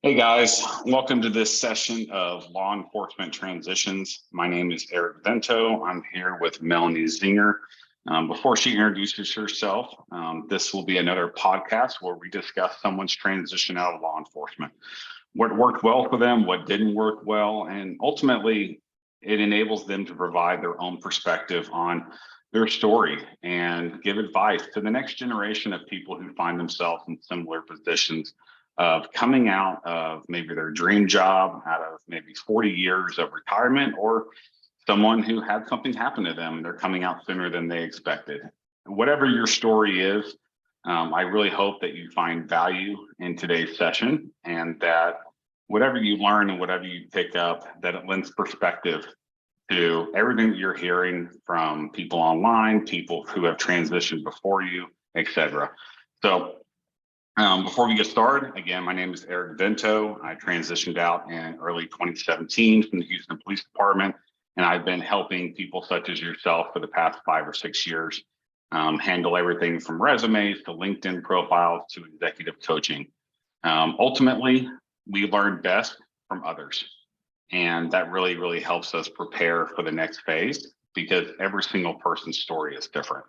Hey guys, welcome to this session of Law Enforcement Transitions. My name is Eric Vento. I'm here with Melanie Zinger. Before she introduces herself, this will be another podcast where we discuss someone's transition out of law enforcement. What worked well for them, what didn't work well, and ultimately it enables them to provide their own perspective on their story and give advice to the next generation of people who find themselves in similar positions of coming out of maybe their dream job, out of maybe 40 years of retirement, or someone who had something happen to them and they're coming out sooner than they expected. Whatever your story is, I really hope that you find value in today's session and that whatever you learn and whatever you pick up, that it lends perspective to everything that you're hearing from people online, people who have transitioned before you, etc. So before we get started, again, my name is Eric Vento. I transitioned out in early 2017 from the Houston Police Department, and I've been helping people such as yourself for the past 5 or 6 years handle everything from resumes to LinkedIn profiles to executive coaching. Ultimately, we learn best from others, and that really helps us prepare for the next phase because every single person's story is different.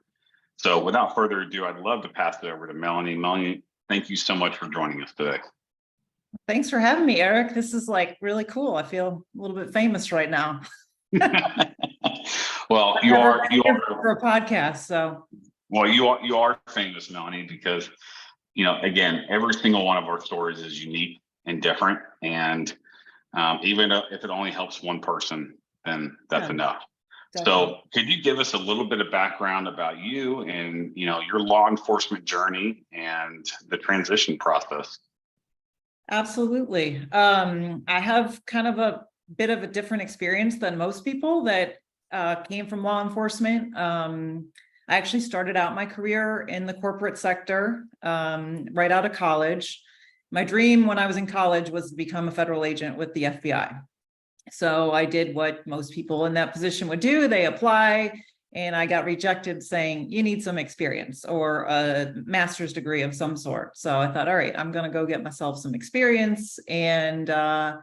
So without further ado, I'd love to pass it over to Melanie. Melanie, thank you so much for joining us today. Thanks for having me, Eric. This is like really cool. I feel a little bit famous right now. Well, you are for a podcast. So, well, you are famous, Melanie, because again, every single one of our stories is unique and different, and even if it only helps one person, then that's enough. Definitely. So could you give us a little bit of background about you and your law enforcement journey and the transition process? Absolutely. I have kind of a bit of a different experience than most people that came from law enforcement. I actually started out my career in the corporate sector right out of college. My dream when I was in college was to become a federal agent with the FBI. So I did what most people in that position would do. They apply, and I got rejected saying, you need some experience or a master's degree of some sort. So I thought, all right, I'm going to go get myself some experience. And I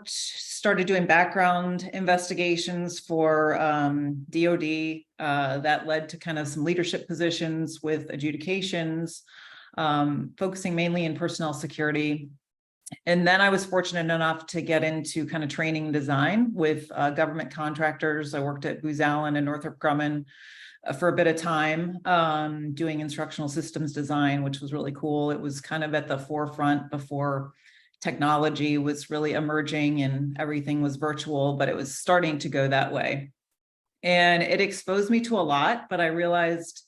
started doing background investigations for DOD. That led to kind of some leadership positions with adjudications, focusing mainly in personnel security. And then I was fortunate enough to get into kind of training and design with government contractors. I worked at Booz Allen and Northrop Grumman for a bit of time, doing instructional systems design, which was really cool. It was kind of at the forefront before technology was really emerging and everything was virtual, but it was starting to go that way. And it exposed me to a lot, but I realized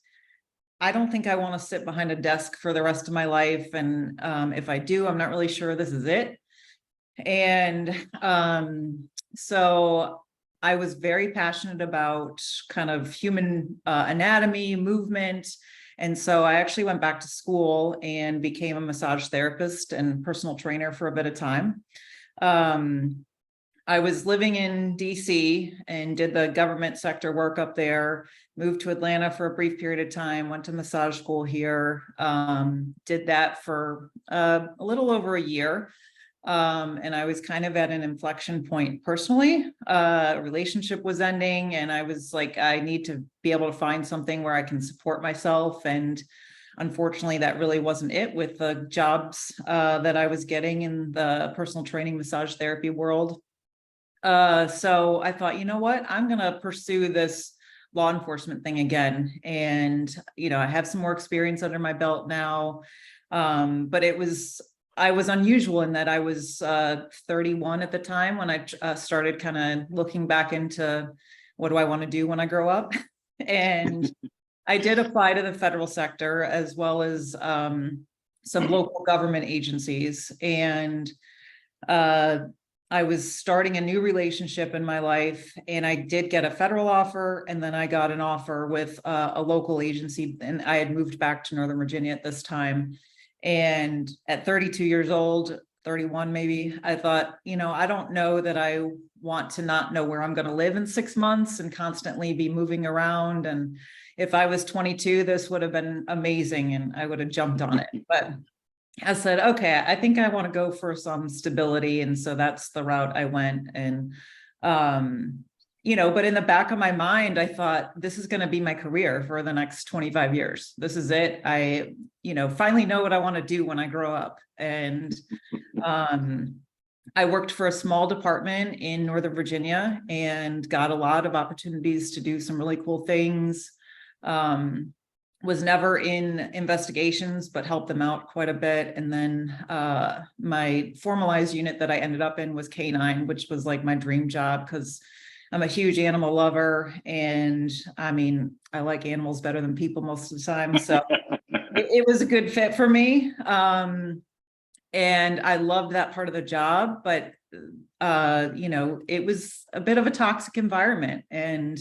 I don't think I want to sit behind a desk for the rest of my life. And if I do, I'm not really sure this is it. And so I was very passionate about kind of human anatomy, movement. And so I actually went back to school and became a massage therapist and personal trainer for a bit of time. I was living in DC and did the government sector work up there, moved to Atlanta for a brief period of time, went to massage school here, did that for a little over a year. And I was kind of at an inflection point personally. A relationship was ending and I was like, I need to be able to find something where I can support myself. And unfortunately, that really wasn't it with the jobs that I was getting in the personal training massage therapy world. So I thought, you know what, I'm going to pursue this law enforcement thing again. And, I have some more experience under my belt now. But I was unusual in that I was 31 at the time when I started kind of looking back into what do I want to do when I grow up. And I did apply to the federal sector as well as some local government agencies. And I was starting a new relationship in my life, and I did get a federal offer, and then I got an offer with a local agency, and I had moved back to Northern Virginia at this time. And at 32 years old, 31 maybe, I thought, I don't know that I want to not know where I'm going to live in 6 months and constantly be moving around. And if I was 22, this would have been amazing, and I would have jumped on it. But I said, okay, I think I want to go for some stability. And so that's the route I went. And, but in the back of my mind, I thought this is going to be my career for the next 25 years. This is it. I, finally know what I want to do when I grow up. And, I worked for a small department in Northern Virginia and got a lot of opportunities to do some really cool things. Was never in investigations, but helped them out quite a bit. And then my formalized unit that I ended up in was K9, which was like my dream job because I'm a huge animal lover. And I mean, I like animals better than people most of the time. So it was a good fit for me. And I loved that part of the job, but it was a bit of a toxic environment. And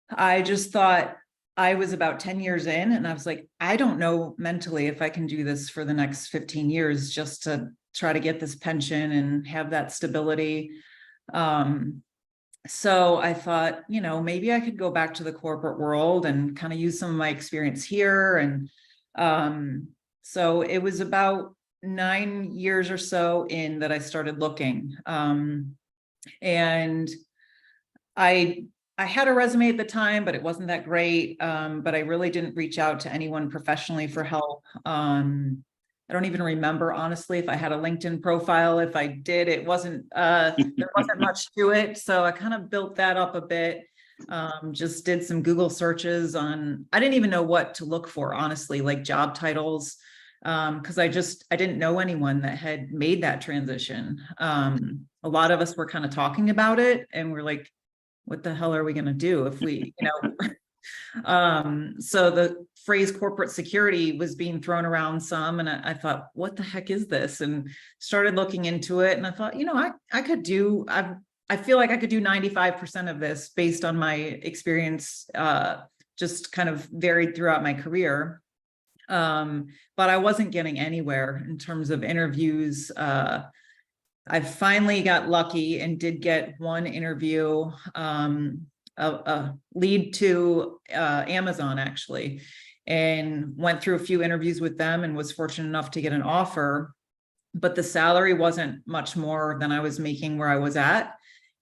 I just thought, I was about 10 years in and I was like, I don't know mentally if I can do this for the next 15 years just to try to get this pension and have that stability. So I thought, maybe I could go back to the corporate world and kind of use some of my experience here. And so it was about 9 years or so in that I started looking. And I had a resume at the time, but it wasn't that great. But I really didn't reach out to anyone professionally for help. I don't even remember, honestly, if I had a LinkedIn profile. If I did, it wasn't, there wasn't much to it. So I kind of built that up a bit. Just did some Google searches on, I didn't even know what to look for, honestly, like job titles. Because I didn't know anyone that had made that transition. A lot of us were kind of talking about it and we're like, what the hell are we going to do if we, so the phrase corporate security was being thrown around some. And I thought, what the heck is this? And started looking into it. And I thought, I feel like I could do 95% of this based on my experience, just kind of varied throughout my career. But I wasn't getting anywhere in terms of interviews. I finally got lucky and did get one interview, a lead to Amazon actually, and went through a few interviews with them and was fortunate enough to get an offer, but the salary wasn't much more than I was making where I was at.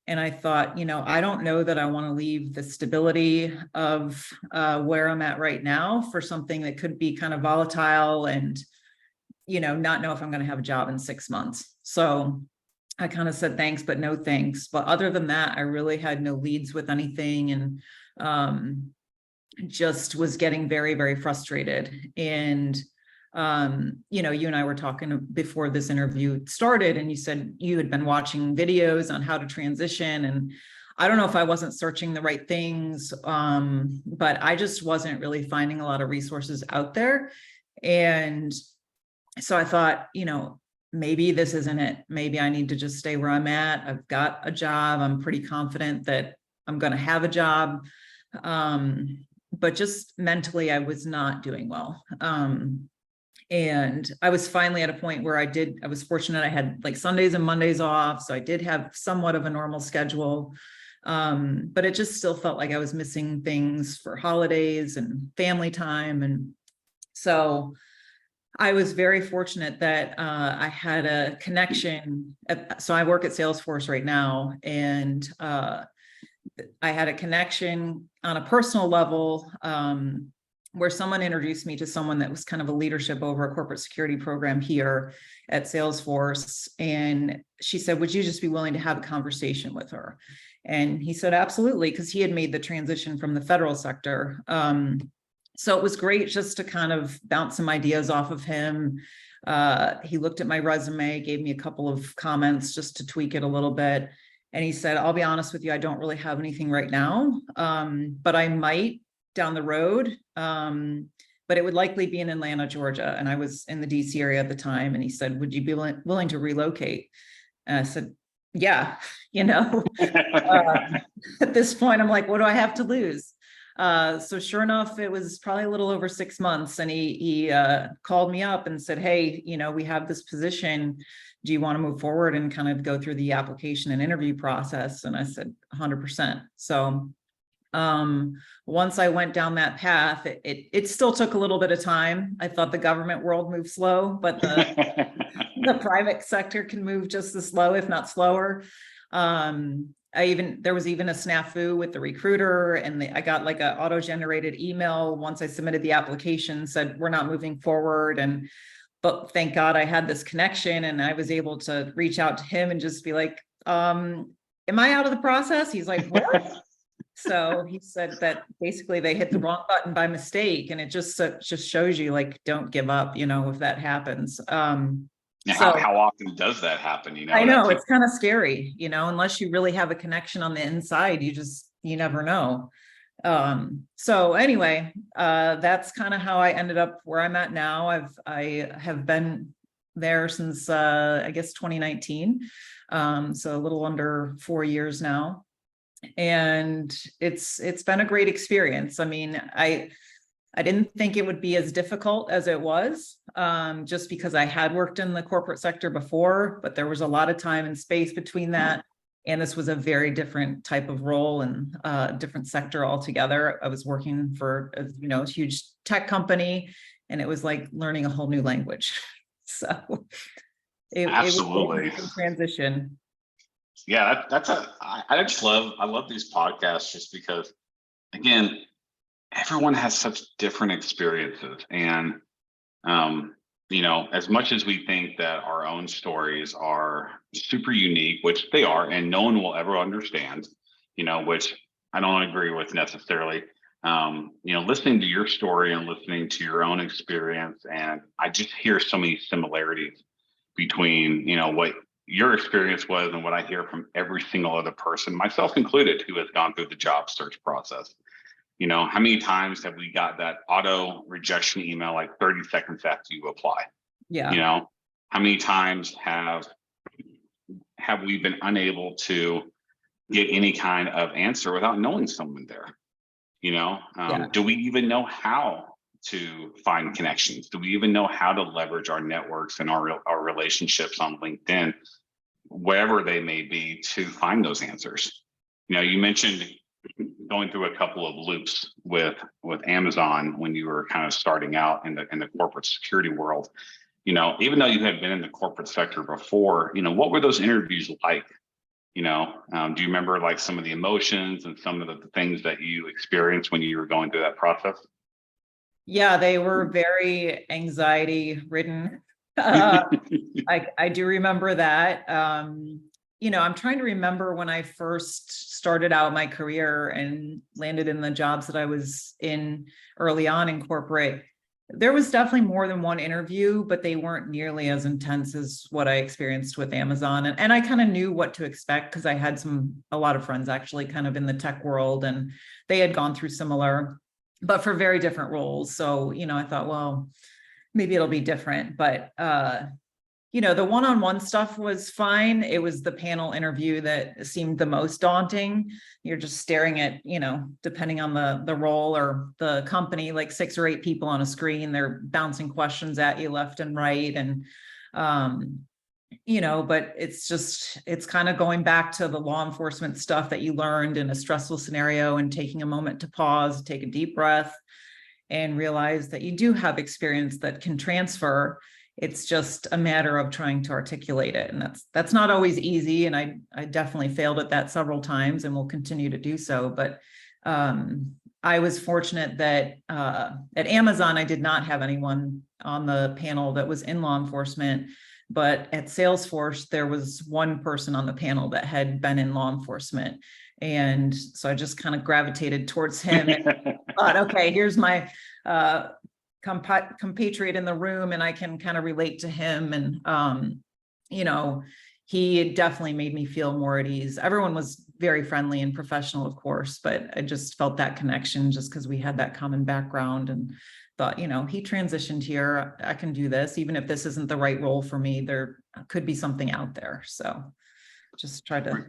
And I thought, I don't know that I want to leave the stability of where I'm at right now for something that could be kind of volatile and, not know if I'm going to have a job in 6 months. So I kind of said thanks, but no thanks. But other than that, I really had no leads with anything and just was getting very, very frustrated. And, you and I were talking before this interview started, and you said you had been watching videos on how to transition. And I don't know if I wasn't searching the right things, but I just wasn't really finding a lot of resources out there. And so I thought, maybe this isn't it. Maybe I need to just stay where I'm at. I've got a job. I'm pretty confident that I'm going to have a job. But just mentally, I was not doing well. And I was finally at a point where I was fortunate. I had like Sundays and Mondays off. So I did have somewhat of a normal schedule. But it just still felt like I was missing things for holidays and family time. And so I was very fortunate that I had a connection. So I work at Salesforce right now, and I had a connection on a personal level where someone introduced me to someone that was kind of a leadership over a corporate security program here at Salesforce. And she said, would you just be willing to have a conversation with her? And he said, absolutely, because he had made the transition from the federal sector. So it was great just to kind of bounce some ideas off of him. He looked at my resume, gave me a couple of comments just to tweak it a little bit. And he said, I'll be honest with you, I don't really have anything right now, but I might down the road. But it would likely be in Atlanta, Georgia. And I was in the DC area at the time. And he said, would you be willing to relocate? And I said, yeah, at this point, I'm like, what do I have to lose? So sure enough, it was probably a little over 6 months, and he called me up and said, hey, we have this position. Do you want to move forward and kind of go through the application and interview process? And I said, 100%. So Once I went down that path, it still took a little bit of time. I thought the government world moved slow, but the private sector can move just as slow, if not slower. There was even a snafu with the recruiter, and I got like a auto-generated email once I submitted the application, said we're not moving forward. But thank God I had this connection, and I was able to reach out to him and just be like, am I out of the process? He's like, what? So he said that basically they hit the wrong button by mistake, and it just shows you, like, don't give up, if that happens. How often does that happen? I know it's kind of scary, unless you really have a connection on the inside, you never know. So anyway, that's kind of how I ended up where I'm at now. I have been there since, I guess 2019. So a little under 4 years now. And it's been a great experience. I mean, I didn't think it would be as difficult as it was, just because I had worked in the corporate sector before, but there was a lot of time and space between that. And this was a very different type of role and different sector altogether. I was working for, a huge tech company, and it was like learning a whole new language. So Absolutely. It was a transition. Yeah, I love these podcasts just because, again, everyone has such different experiences. And, as much as we think that our own stories are super unique, which they are, and no one will ever understand, which I don't agree with necessarily, listening to your story and listening to your own experience, and I just hear so many similarities between, what your experience was and what I hear from every single other person, myself included, who has gone through the job search process. How many times have we got that auto rejection email like 30 seconds after you apply? Yeah. How many times have we been unable to get any kind of answer without knowing someone there? Do we even know how to find connections? Do we even know how to leverage our networks and our relationships on LinkedIn, wherever they may be, to find those answers? You mentioned going through a couple of loops with Amazon when you were kind of starting out in the corporate security world. Even though you had been in the corporate sector before, what were those interviews like? Do you remember like some of the emotions and some of the things that you experienced when you were going through that process? Yeah, they were very anxiety ridden. I do remember that. I'm trying to remember when I first started out my career and landed in the jobs that I was in early on in corporate. There was definitely more than one interview, but they weren't nearly as intense as what I experienced with Amazon. And I kind of knew what to expect because I had a lot of friends actually kind of in the tech world, and they had gone through similar, but for very different roles. So, I thought, well, maybe it'll be different, but the one-on-one stuff was fine. It was the panel interview that seemed the most daunting. You're just staring at, depending on the role or the company, like 6 or 8 people on a screen. They're bouncing questions at you left and right. And, but it's kind of going back to the law enforcement stuff that you learned in a stressful scenario and taking a moment to pause, take a deep breath, and realize that you do have experience that can transfer. It's just a matter of trying to articulate it. And that's not always easy. And I definitely failed at that several times and will continue to do so. But I was fortunate that at Amazon, I did not have anyone on the panel that was in law enforcement. But at Salesforce, there was one person on the panel that had been in law enforcement. And so I just kind of gravitated towards him and thought, okay, here's my compatriot in the room, and I can kind of relate to him. And, he definitely made me feel more at ease. Everyone was very friendly and professional, of course, but I just felt that connection just because we had that common background, and thought, he transitioned here. I can do this. Even if this isn't the right role for me, there could be something out there. So just try to.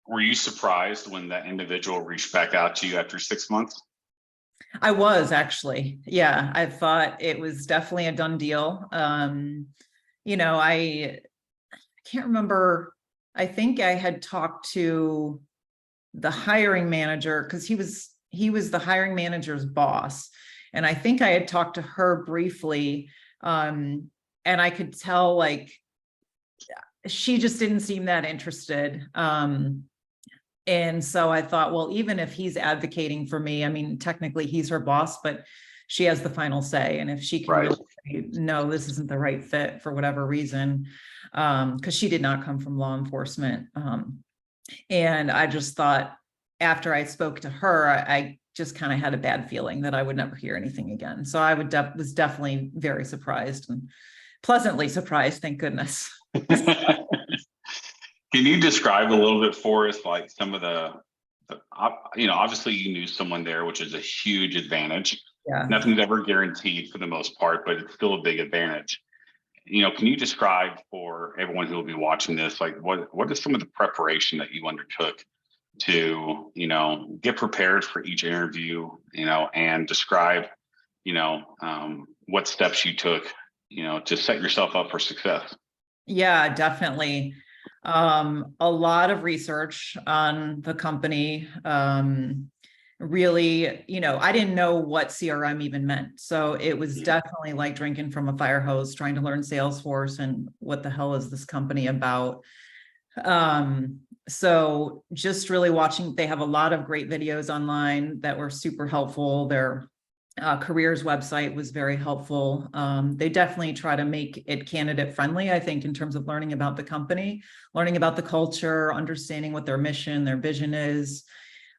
Were you surprised when that individual reached back out to you after 6 months? I was actually, yeah, I thought it was definitely a done deal. I can't remember. I think I had talked to the hiring manager because he was he was the hiring manager's boss. And I think I had talked to her briefly, and I could tell like she just didn't seem that interested. And so I thought, well, even if he's advocating for me, I mean, technically he's her boss, but she has the final say. And if she can Right. really say, no, this isn't the right fit for whatever reason, because she did not come from law enforcement. And I just thought after I spoke to her, I just kind of had a bad feeling that I would never hear anything again. So I was definitely very surprised and pleasantly surprised, thank goodness. Can you describe a little bit for us, like some of obviously you knew someone there, which is a huge advantage. Yeah. Nothing's ever guaranteed for the most part, but it's still a big advantage. Can you describe for everyone who will be watching this, like what is some of the preparation that you undertook to, get prepared for each interview, and describe, what steps you took, to set yourself up for success? Yeah, definitely. A lot of research on the company. Really, I didn't know what CRM even meant. So it was definitely like drinking from a fire hose, trying to learn Salesforce and what the hell is this company about? So just really watching, they have a lot of great videos online that were super helpful. Their careers website was very helpful. They definitely try to make it candidate friendly, I think, in terms of learning about the company, learning about the culture, understanding what their mission, their vision is.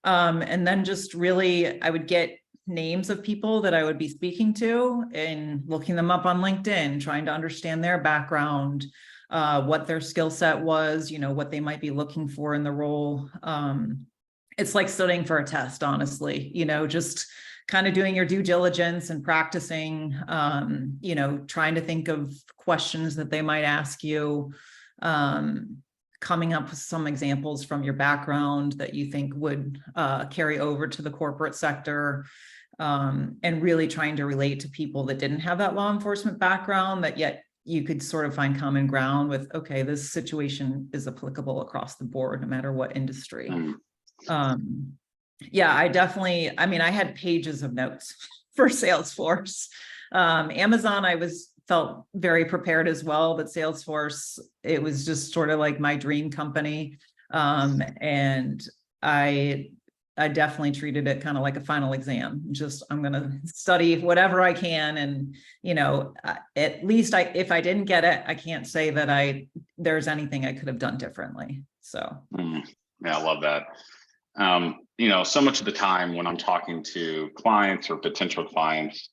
And then just really, I would get names of people that I would be speaking to and looking them up on LinkedIn, trying to understand their background, what their skill set was, what they might be looking for in the role. It's like studying for a test, honestly, just kind of doing your due diligence and practicing, trying to think of questions that they might ask you, coming up with some examples from your background that you think would carry over to the corporate sector, and really trying to relate to people that didn't have that law enforcement background, that yet you could sort of find common ground with, okay, this situation is applicable across the board, no matter what industry. Yeah, I had pages of notes for Salesforce. Amazon, felt very prepared as well, but Salesforce, it was just sort of like my dream company. And I definitely treated it kind of like a final exam. Just, I'm going to study whatever I can. And, at least if I didn't get it, I can't say that there's anything I could have done differently. So. Yeah, I love that. So much of the time when I'm talking to clients or potential clients,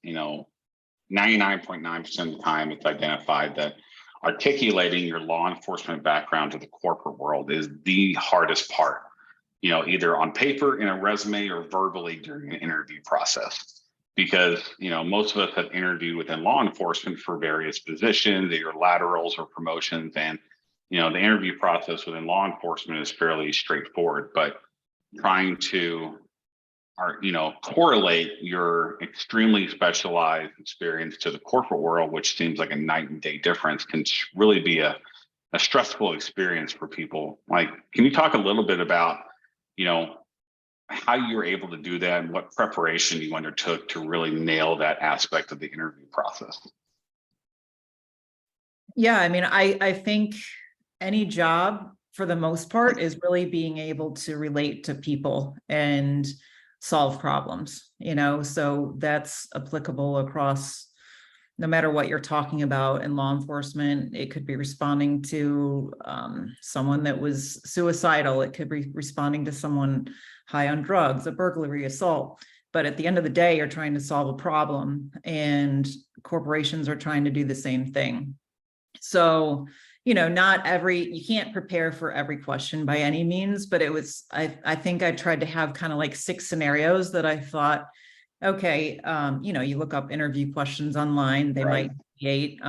99.9% of the time it's identified that articulating your law enforcement background to the corporate world is the hardest part, either on paper in a resume or verbally during an interview process. Because, most of us have interviewed within law enforcement for various positions, either laterals or promotions. And, the interview process within law enforcement is fairly straightforward, but trying to correlate your extremely specialized experience to the corporate world, which seems like a night and day difference, can really be a stressful experience for people. Like, can you talk a little bit about, how you were able to do that and what preparation you undertook to really nail that aspect of the interview process? Yeah, I think any job for the most part is really being able to relate to people and solve problems, so that's applicable across no matter what you're talking about in law enforcement. It could be responding to someone that was suicidal. It could be responding to someone high on drugs, a burglary, assault. But at the end of the day, you're trying to solve a problem, and corporations are trying to do the same thing. So, you can't prepare for every question by any means, but I think I tried to have kind of like 6 scenarios that I thought, okay, you look up interview questions online, they Right. might create,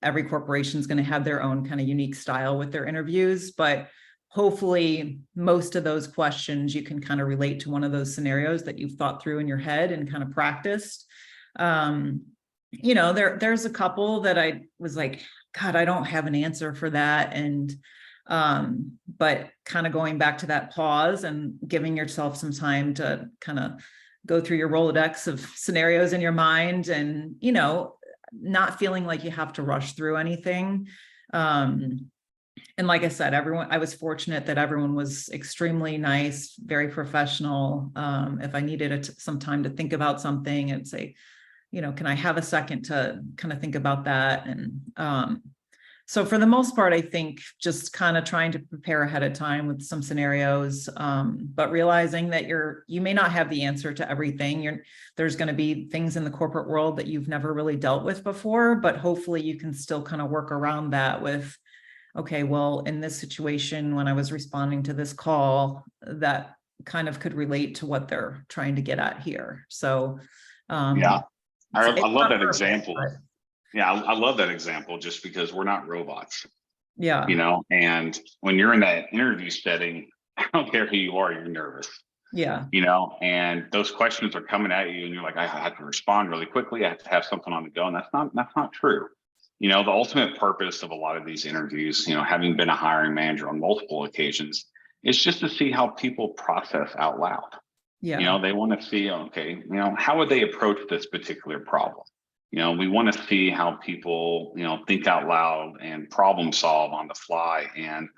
every corporation is going to have their own kind of unique style with their interviews, but hopefully most of those questions you can kind of relate to one of those scenarios that you've thought through in your head and kind of practiced. There's a couple that I was like, God, I don't have an answer for that. And But kind of going back to that pause and giving yourself some time to kind of go through your Rolodex of scenarios in your mind, and, you know, not feeling like you have to rush through anything. And like I said, I was fortunate that everyone was extremely nice, very professional. If I needed some time to think about something, and say, you know, can I have a second to kind of think about that? And so for the most part, I think just kind of trying to prepare ahead of time with some scenarios, but realizing that you may not have the answer to everything. There's going to be things in the corporate world that you've never really dealt with before, but hopefully you can still kind of work around that with, okay, well, in this situation, when I was responding to this call, that kind of could relate to what they're trying to get at here. So, Yeah, I it's love not that perfect, example. but Yeah, I love that example just because we're not robots, yeah, you know, and when you're in that interview setting, I don't care who you are, you're nervous, yeah, you know, and those questions are coming at you and you're like, I have to respond really quickly. I have to have something on the go. And that's not true. You know, the ultimate purpose of a lot of these interviews, you know, having been a hiring manager on multiple occasions, is just to see how people process out loud. You yeah, know, they want to see, okay, you know, how would they approach this particular problem? You know, we want to see how people, you know, think out loud and problem solve on the fly. And,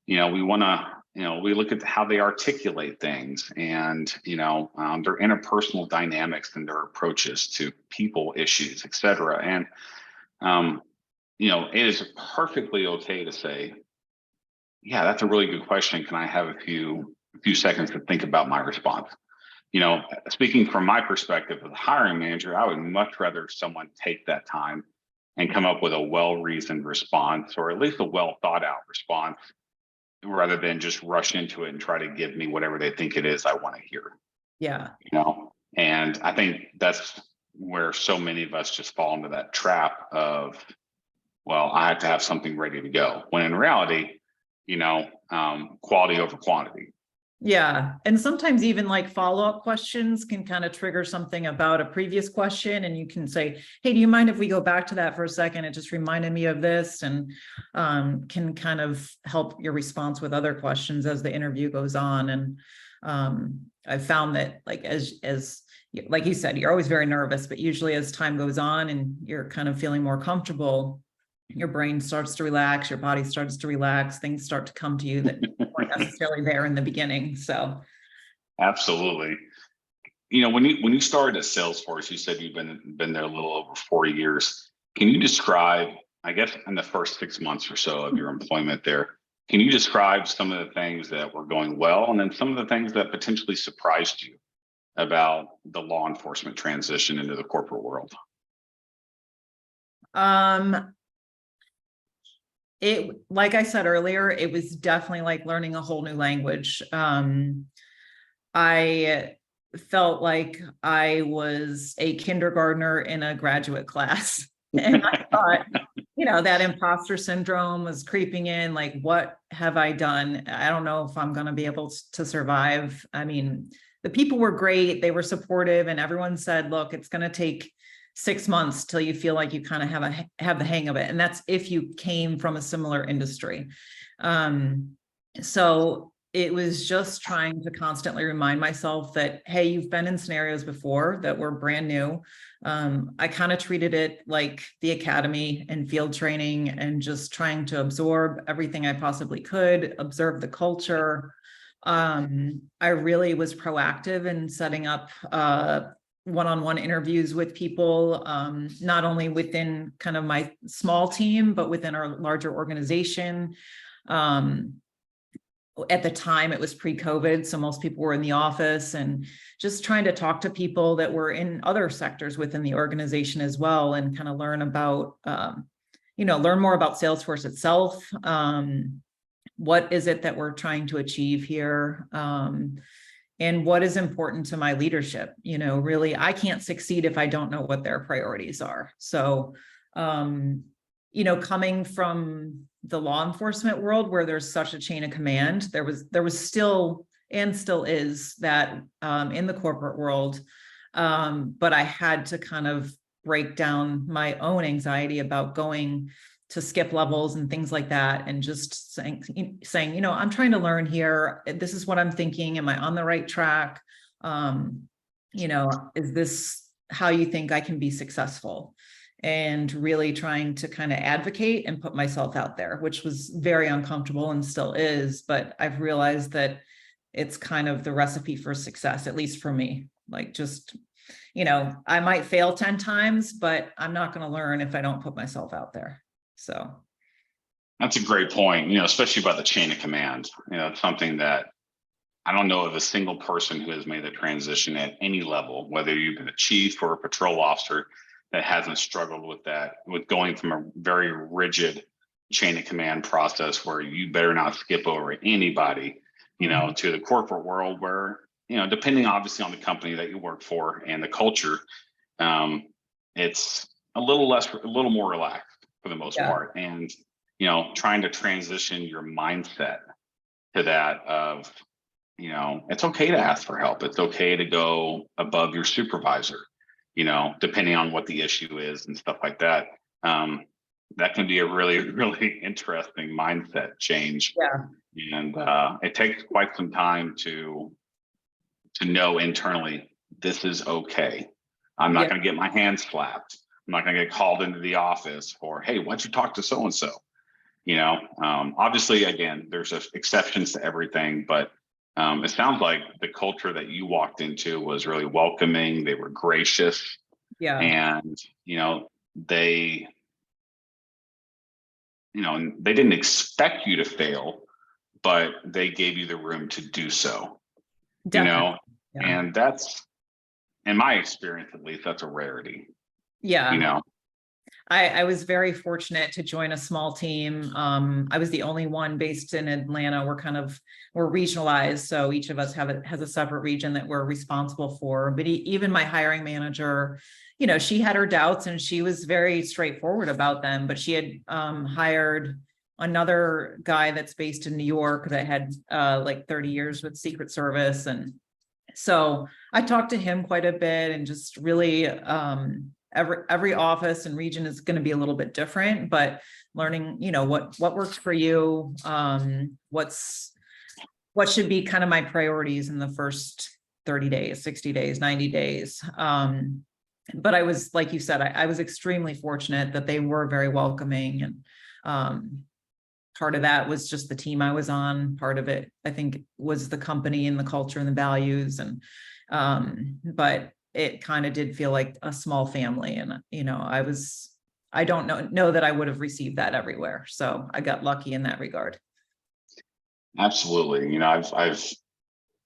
you know, we want to, you know, we look at how they articulate things and, you know, their interpersonal dynamics and their approaches to people issues, et cetera. And, you know, it is perfectly okay to say, yeah, that's a really good question. Can I have a few seconds to think about my response? You know, speaking from my perspective as a hiring manager, I would much rather someone take that time and come up with a well-reasoned response, or at least a well thought out response, rather than just rush into it and try to give me whatever they think it is I want to hear. yeah, You know, and I think that's where so many of us just fall into that trap of, well, I have to have something ready to go. When in reality, you know, quality over quantity. yeah. And sometimes even like follow-up questions can kind of trigger something about a previous question. And you can say, hey, do you mind if we go back to that for a second? It just reminded me of this, and can kind of help your response with other questions as the interview goes on. And I've found that, like, as like you said, you're always very nervous, but usually as time goes on and you're kind of feeling more comfortable, your brain starts to relax, your body starts to relax, things start to come to you that weren't necessarily there in the beginning. So Absolutely. You know, when you started at Salesforce, you said you've been there a little over 4 years. Can you describe, I guess, in the first 6 months or so of your employment there, can you describe some of the things that were going well, and then some of the things that potentially surprised you about the law enforcement transition into the corporate world? it, like I said earlier, it was definitely like learning a whole new language. I felt like I was a kindergartner in a graduate class. And I thought, you know, that imposter syndrome was creeping in. Like, what have I done? I don't know if I'm going to be able to survive. I mean, the people were great. They were supportive, and everyone said, look, it's going to take 6 months till you feel like you kind of have the hang of it. And that's if you came from a similar industry. So it was just trying to constantly remind myself that, hey, you've been in scenarios before that were brand new. I kind of treated it like the academy and field training, and just trying to absorb everything I possibly could, observe the culture. I really was proactive in setting up one-on-one interviews with people, not only within kind of my small team, but within our larger organization. At the time, it was pre-COVID, so most people were in the office, and just trying to talk to people that were in other sectors within the organization as well, and kind of learn about, learn more about Salesforce itself. What is it that we're trying to achieve here? And what is important to my leadership? You know, really, I can't succeed if I don't know what their priorities are. So, coming from the law enforcement world, where there's such a chain of command, there was still, and still is, that in the corporate world. But I had to kind of break down my own anxiety about going to skip levels and things like that, and just saying, you know, I'm trying to learn here. This is what I'm thinking. Am I on the right track? You know, is this how you think I can be successful? And really trying to kind of advocate and put myself out there, which was very uncomfortable and still is, but I've realized that it's kind of the recipe for success, at least for me. Like, just, you know, I might fail 10 times, but I'm not going to learn if I don't put myself out there. So That's a great point, you know, especially about the chain of command. You know, it's something that I don't know of a single person who has made the transition at any level, whether you've been a chief or a patrol officer, that hasn't struggled with that, with going from a very rigid chain of command process where you better not skip over anybody, you know, to the corporate world where, you know, depending obviously on the company that you work for and the culture, it's a little more relaxed for the most part. And, you know, trying to transition your mindset to that of, you know, it's okay to ask for help. It's okay to go above your supervisor, you know, depending on what the issue is and stuff like that. That can be a really, really interesting mindset change. yeah, And it takes quite some time to know internally, this is okay. I'm not going to get my hands slapped. I'm not going to get called into the office for, hey, why don't you talk to so-and-so? You know, obviously, again, there's exceptions to everything, but it sounds like the culture that you walked into was really welcoming. They were gracious, and you know, they didn't expect you to fail, but they gave you the room to do so. definitely. You know, and that's, in my experience at least, that's a rarity. Yeah. You know, I was very fortunate to join a small team. I was the only one based in Atlanta. We're regionalized, so each of us has a separate region that we're responsible for. But even my hiring manager, you know, she had her doubts and she was very straightforward about them. But she had hired another guy that's based in New York that had like 30 years with Secret Service, and so I talked to him quite a bit, and just really every office and region is going to be a little bit different, but learning, you know, what works for you, what should be kind of my priorities in the first 30 days, 60 days, 90 days. But I was, like you said, I was extremely fortunate that they were very welcoming, and part of that was just the team I was on. Part of it, I think, was the company and the culture and the values, and but it kind of did feel like a small family. And, you know, I don't know that I would have received that everywhere. So I got lucky in that regard. absolutely. You know,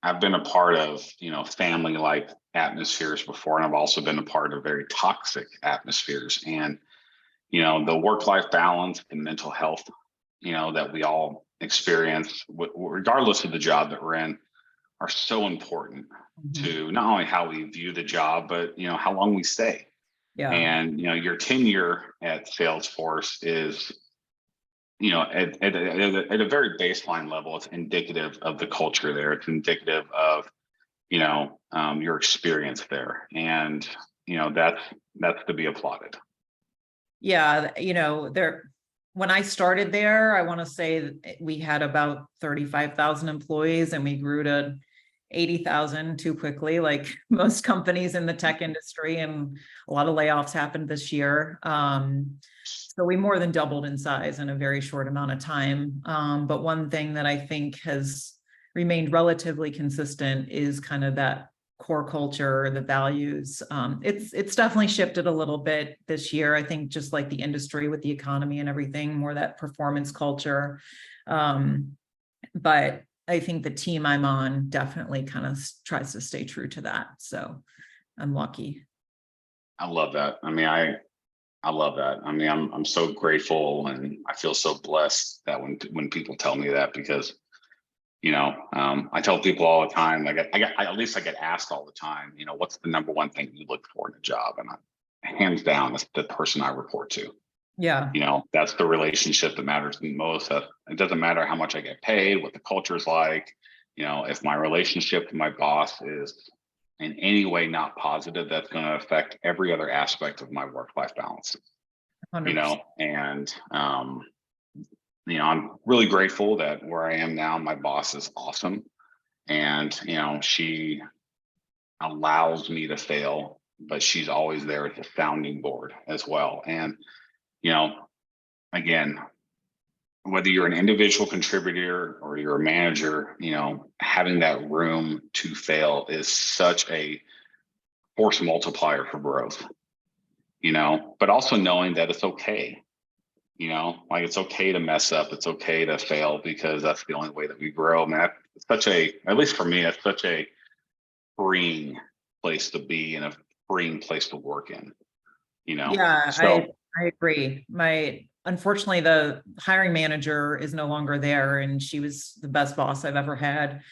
I've been a part of, you know, family like atmospheres before, and I've also been a part of very toxic atmospheres. And, you know, the work-life balance and mental health, you know, that we all experience, regardless of the job that we're in, are so important to not only how we view the job, but, you know, how long we stay. And, you know, your tenure at Salesforce is, you know, at a very baseline level, it's indicative of the culture there. It's indicative of, you know, your experience there. And, you know, that's to be applauded. Yeah, you know, when I started there, I want to say we had about 35,000 employees, and we grew to 80,000 too quickly, like most companies in the tech industry, and a lot of layoffs happened this year. So we more than doubled in size in a very short amount of time. But one thing that I think has remained relatively consistent is kind of that core culture, the values. It's definitely shifted a little bit this year. I think just like the industry with the economy and everything, more that performance culture. But I think the team I'm on definitely kind of tries to stay true to that. So I'm lucky. I love that. I mean, I love that. I mean, I'm so grateful, and I feel so blessed that when people tell me that, because, you know, I tell people all the time, at least I get asked all the time, you know, what's the number one thing you look for in a job? And hands down, it's the person I report to. Yeah. You know, that's the relationship that matters the most. It doesn't matter how much I get paid, what the culture is like. You know, if my relationship with my boss is in any way not positive, that's going to affect every other aspect of my work-life balance. 100%. And, I'm really grateful that where I am now, my boss is awesome. And, she allows me to fail, but she's always there at the sounding board as well. And, you know, again, whether you're an individual contributor or you're a manager, having that room to fail is such a force multiplier for growth, but also knowing that it's okay, like it's okay to mess up. It's okay to fail because that's the only way that we grow. Man, it's at least for me, it's such a freeing place to be and a freeing place to work in, Yeah, so I agree. Unfortunately, the hiring manager is no longer there, and she was the best boss I've ever had.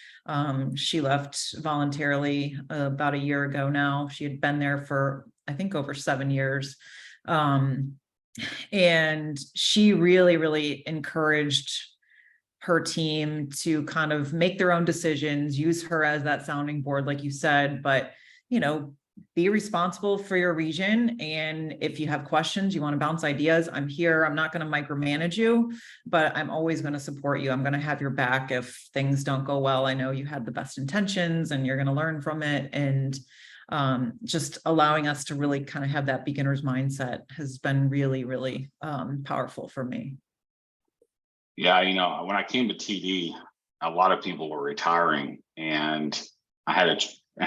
She left voluntarily about a year ago now. She had been there for, I think, over 7 years. And she really, really encouraged her team to kind of make their own decisions, use her as that sounding board, like you said, but, be responsible for your region. And if you have questions, you want to bounce ideas, I'm here. I'm not going to micromanage you, but I'm always going to support you. I'm going to have your back if things don't go well. I know you had the best intentions and you're going to learn from it. And just allowing us to really kind of have that beginner's mindset has been really, really powerful for me. yeah, when I came to TD, a lot of people were retiring, and I had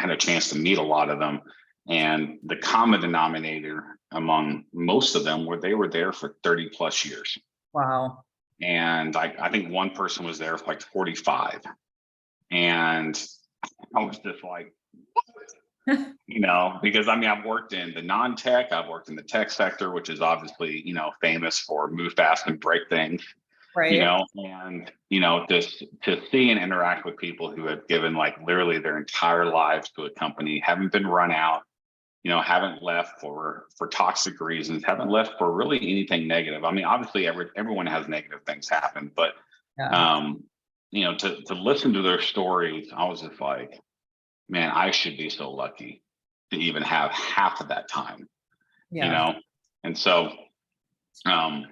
a chance to meet a lot of them. And the common denominator among most of them they were there for 30 plus years. Wow. And I think one person was there for like 45. And I was just like, because I've worked in the non-tech, I've worked in the tech sector, which is obviously, famous for move fast and break things. Right. And just to see and interact with people who have given like literally their entire lives to a company, haven't been run out, haven't left for toxic reasons, haven't left for really anything negative. Obviously everyone has negative things happen, but Yeah. to listen to their stories, I was just like, man, I should be so lucky to even have half of that time, Yeah. and so Well,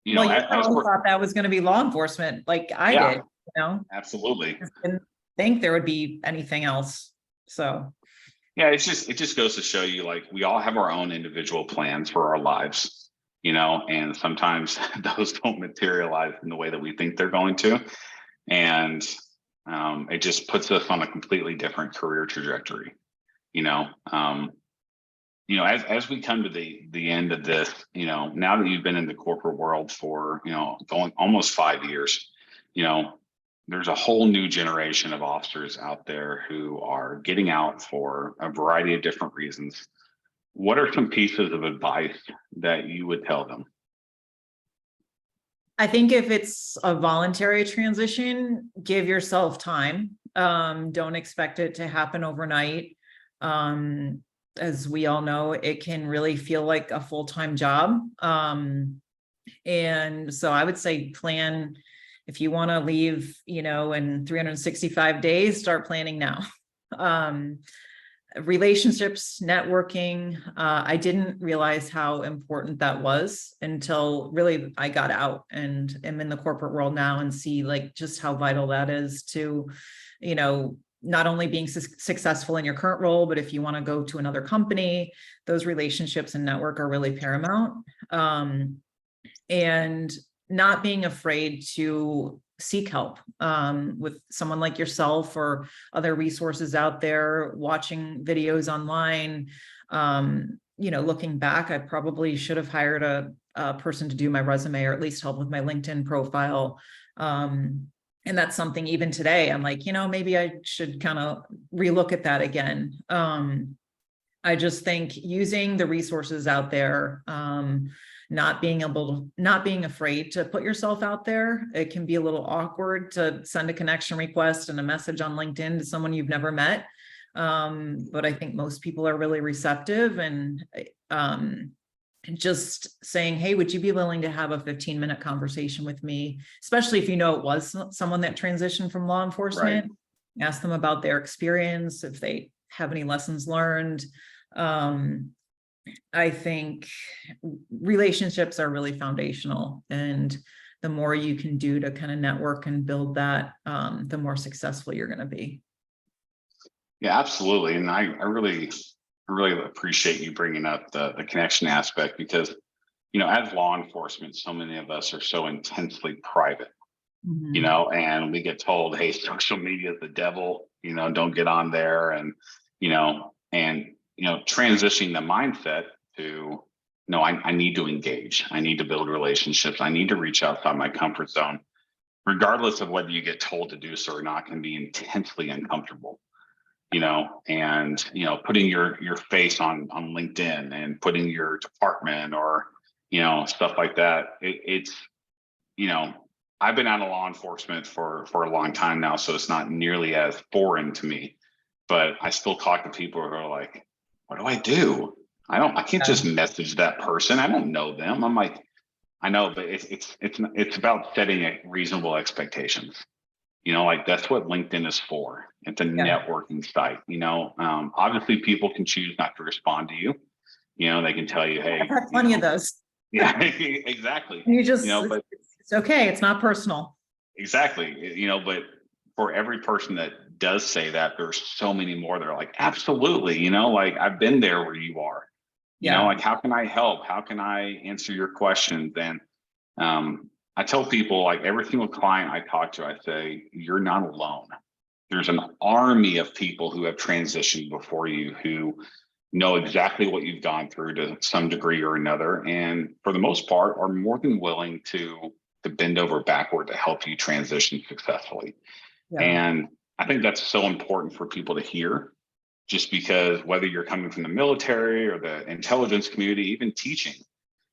you as probably thought that was going to be law enforcement, like I yeah, did, absolutely. Just didn't think there would be anything else. So Yeah, it just goes to show you, like, we all have our own individual plans for our lives, and sometimes those don't materialize in the way that we think they're going to. And it just puts us on a completely different career trajectory, as we come to the end of this, now that you've been in the corporate world for, going almost 5 years, there's a whole new generation of officers out there who are getting out for a variety of different reasons. What are some pieces of advice that you would tell them? I think if it's a voluntary transition, give yourself time. Don't expect it to happen overnight. As we all know, it can really feel like a full-time job. And so I would say plan, if you want to leave, in 365 days, start planning now. Relationships, networking. I didn't realize how important that was until really I got out and am in the corporate world now and see like just how vital that is to, not only being successful in your current role, but if you want to go to another company, those relationships and network are really paramount. And not being afraid to seek help with someone like yourself or other resources out there, watching videos online. Looking back, I probably should have hired a person to do my resume or at least help with my LinkedIn profile. And that's something even today, I'm like, maybe I should kind of relook at that again. I just think using the resources out there, not being afraid to put yourself out there. It can be a little awkward to send a connection request and a message on LinkedIn to someone you've never met. But I think most people are really receptive, and just saying, hey, would you be willing to have a 15-minute conversation with me? Especially if it was someone that transitioned from law enforcement, right. Ask them about their experience, if they have any lessons learned. I think relationships are really foundational, and the more you can do to kind of network and build that, the more successful you're going to be. Yeah, absolutely. And I really appreciate you bringing up the connection aspect because, as law enforcement, so many of us are so intensely private, Mhm. and we get told, hey, social media is the devil, don't get on there. And, transitioning the mindset to, no, I need to engage. I need to build relationships. I need to reach outside my comfort zone, regardless of whether you get told to do so or not, can be intensely uncomfortable. And putting your face on LinkedIn and putting your department or stuff like that. It's you know I've been out of law enforcement for a long time now, so it's not nearly as foreign to me. But I still talk to people who are like, "What do I do? I can't Yeah. just message that person. I don't know them." I'm like, I know, but it's about setting a reasonable expectations. Like that's what LinkedIn is for. It's a Yeah. networking site. Obviously people can choose not to respond to you. They can tell you, I've hey, had plenty of those. yeah, exactly. And you just, But it's okay. It's not personal. exactly, but for every person that does say that, there's so many more that are like, absolutely, like I've been there where you are. Yeah. Like how can I help? How can I answer your questions? And I tell people, like every single client I talk to, I say, you're not alone. There's an army of people who have transitioned before you who know exactly what you've gone through to some degree or another, and for the most part are more than willing to bend over backward to help you transition successfully. Yeah. And I think that's so important for people to hear, just because whether you're coming from the military or the intelligence community, even teaching,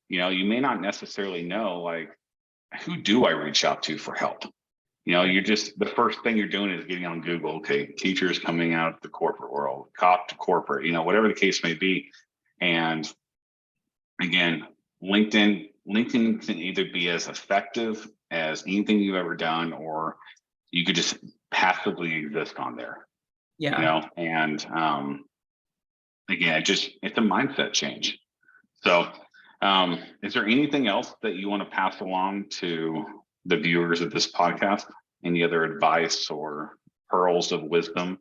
you may not necessarily know, like, who do I reach out to for help? You're just, the first thing you're doing is getting on Google. Okay, teachers coming out of the corporate world, cop to corporate, whatever the case may be. And again, LinkedIn can either be as effective as anything you've ever done, or you could just passively exist on there. Yeah. And again, it's a mindset change. So, is there anything else that you want to pass along to the viewers of this podcast? Any other advice or pearls of wisdom?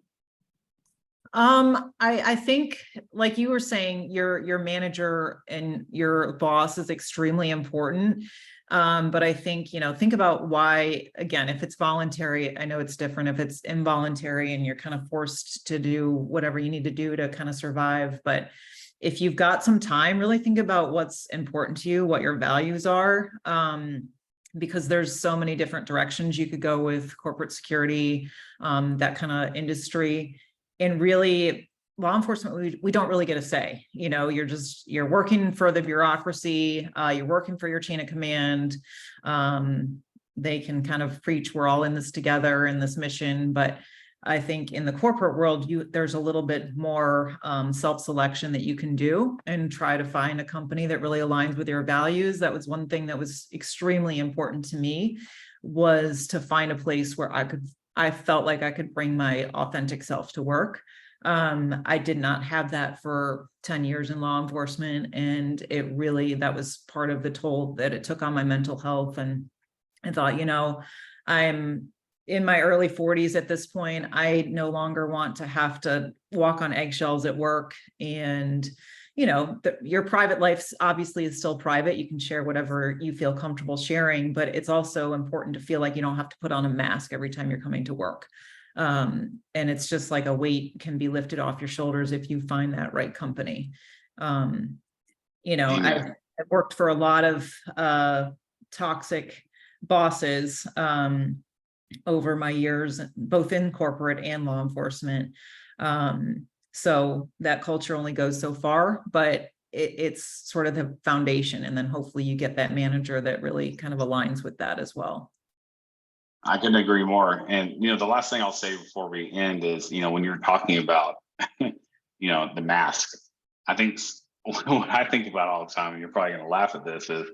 I think, like you were saying, your manager and your boss is extremely important. But I think, think about why, again, if it's voluntary, I know it's different. If it's involuntary and you're kind of forced to do whatever you need to do to kind of survive. But if you've got some time, really think about what's important to you, what your values are. Because there's so many different directions you could go with corporate security, that kind of industry. And really, law enforcement, we don't really get a say. You're working for the bureaucracy, you're working for your chain of command. They can kind of preach, we're all in this together in this mission. But I think in the corporate world, there's a little bit more self-selection that you can do and try to find a company that really aligns with your values. That was one thing that was extremely important to me, was to find a place where I felt like I could bring my authentic self to work. I did not have that for 10 years in law enforcement. And that was part of the toll that it took on my mental health. And I thought, I'm in my early 40s at this point. I no longer want to have to walk on eggshells at work. And your private life obviously is still private. You can share whatever you feel comfortable sharing, but it's also important to feel like you don't have to put on a mask every time you're coming to work. And it's just like a weight can be lifted off your shoulders if you find that right company. I've worked for a lot of toxic bosses over my years, both in corporate and law enforcement. So that culture only goes so far, but it's sort of the foundation. And then hopefully you get that manager that really kind of aligns with that as well. I couldn't agree more. And the last thing I'll say before we end is, when you're talking about, the mask, I think what I think about all the time, and you're probably going to laugh at this, is,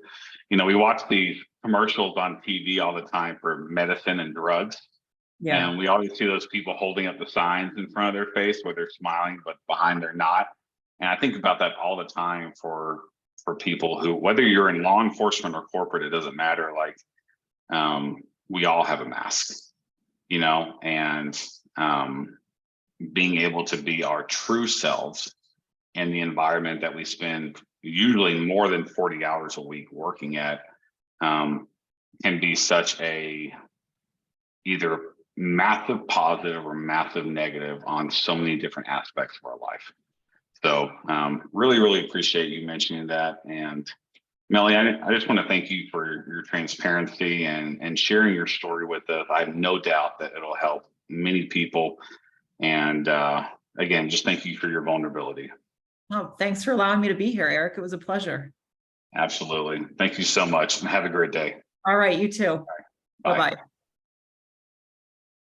we watch these commercials on TV all the time for medicine and drugs. Yeah. And we always see those people holding up the signs in front of their face where they're smiling, but behind they're not. And I think about that all the time for people who, whether you're in law enforcement or corporate, it doesn't matter. Like, we all have a mask, you know, and being able to be our true selves in the environment that we spend usually more than 40 hours a week working at, can be such a either massive positive or massive negative on so many different aspects of our life. So really appreciate you mentioning that. And Melanie, I just want to thank you for your transparency and sharing your story with us. I have no doubt that it'll help many people. And again, just thank you for your vulnerability. Oh, thanks for allowing me to be here, Eric. It was a pleasure. Absolutely. Thank you so much and have a great day. All right, you too. Bye. Bye-bye.